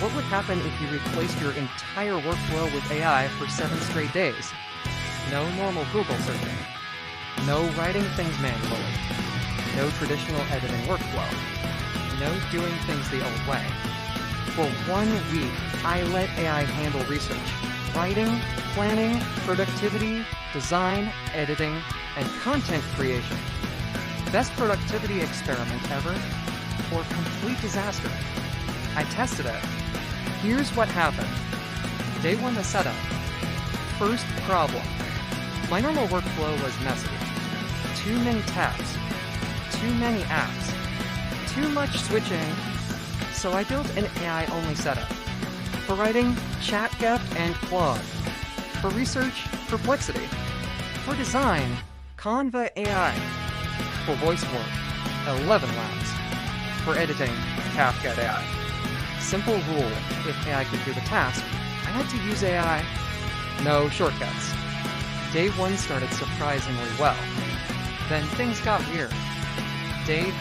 What would happen if you replaced your entire workflow with AI for 7 straight days? No normal Google searching. No writing things manually. No traditional editing workflow. No doing things the old way. For 1 week, I let AI handle research, writing, planning, productivity, design, editing, and content creation. Best productivity experiment ever, or complete disaster? I tested it. Here's what happened. Day 1 of setup. First problem. My normal workflow was messy. Too many tabs. Too many apps. Too much switching. So I built an AI-only setup. For writing, ChatGPT and Claude. For research, Perplexity. For design, Canva AI. For voice work, ElevenLabs. For editing, CapCut AI. Simple rule, if AI could do the task, I had to use AI. No shortcuts. Day 1 started surprisingly well. Then things got weird. Day 2,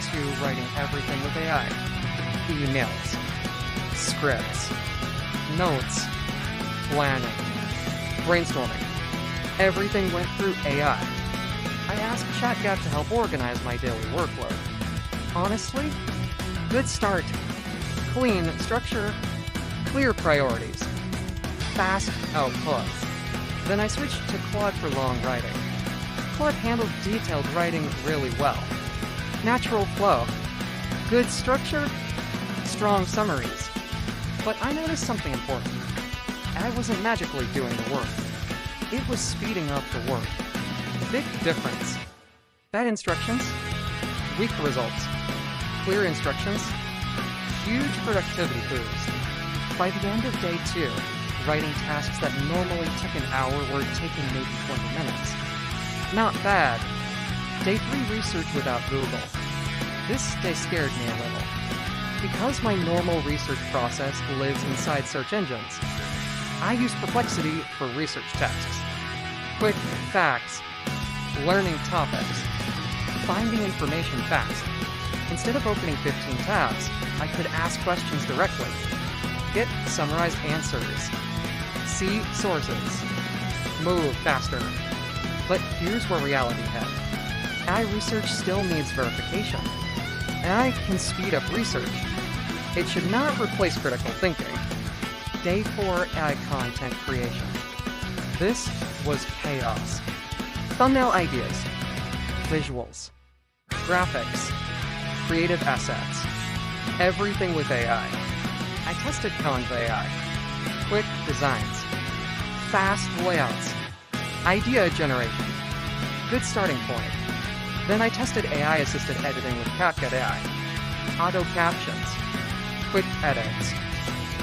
writing everything with AI. Emails, scripts, notes, planning, brainstorming. Everything went through AI. I asked ChatGPT to help organize my daily workload. Honestly, good start. Clean structure, clear priorities, fast output. Then I switched to Claude for long writing. Claude handled detailed writing really well. Natural flow, good structure, strong summaries. But I noticed something important. I wasn't magically doing the work. It was speeding up the work. Big difference. Bad instructions, weak results. Clear instructions, huge productivity boost. By the end of day 2, writing tasks that normally took an hour were taking maybe 20 minutes. Not bad. Day 3, research without Google. This day scared me a little. Because my normal research process lives inside search engines, I use Perplexity for research tasks. Quick facts, learning topics, finding information fast. Instead of opening 15 tabs, I could ask questions directly, get summarized answers, see sources, move faster. But here's where reality hit. AI research still needs verification. AI can speed up research. It should not replace critical thinking. Day 4, AI content creation. This was chaos. Thumbnail ideas, visuals, graphics, creative assets, everything with AI. I tested Canva AI, quick designs, fast layouts, idea generation, good starting point. Then I tested AI-assisted editing with CapCut AI, auto captions, quick edits,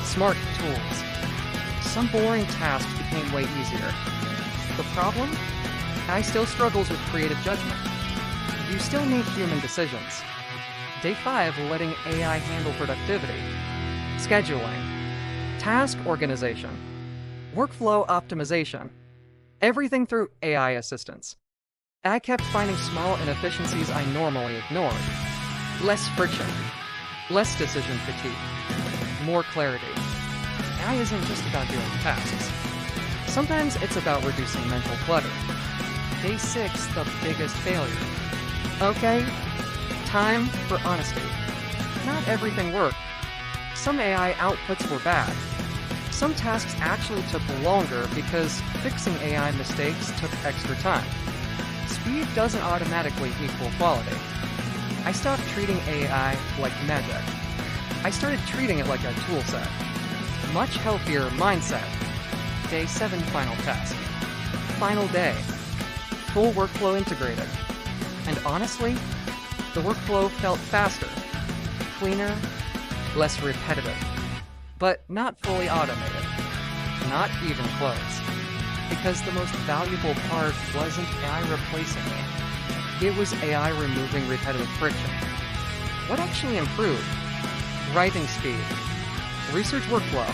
smart tools. Some boring tasks became way easier. The problem? AI still struggles with creative judgment. You still need human decisions. Day 5, letting AI handle productivity, scheduling, task organization, workflow optimization, everything through AI assistance. I kept finding small inefficiencies I normally ignored. Less friction, less decision fatigue, more clarity. AI isn't just about doing tasks. Sometimes it's about reducing mental clutter. Day 6, the biggest failure. Okay, time for honesty. Not everything worked. Some AI outputs were bad. Some tasks actually took longer because fixing AI mistakes took extra time. Speed doesn't automatically equal quality. I stopped treating AI like magic. I started treating it like a tool set. Much healthier mindset. Day 7, final task. Final day. Full workflow integrated. And honestly, the workflow felt faster, cleaner, less repetitive. But not fully automated. Not even close. Because the most valuable part wasn't AI replacing me. It was AI removing repetitive friction. What actually improved? Writing speed, research workflow,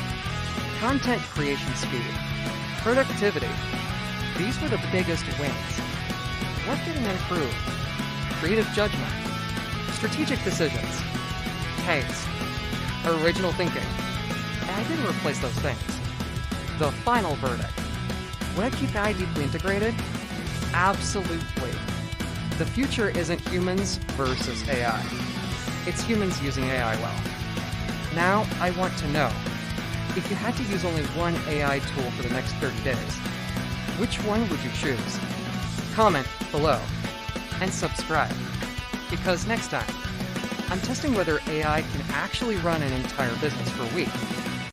content creation speed, productivity. These were the biggest wins. What didn't improve? Creative judgment, strategic decisions, taste, original thinking. AI didn't replace those things. The final verdict. Would I keep AI deeply integrated? Absolutely. The future isn't humans versus AI. It's humans using AI well. Now, I want to know, if you had to use only one AI tool for the next 30 days, which one would you choose? Comment below and subscribe, because next time, I'm testing whether AI can actually run an entire business for a week.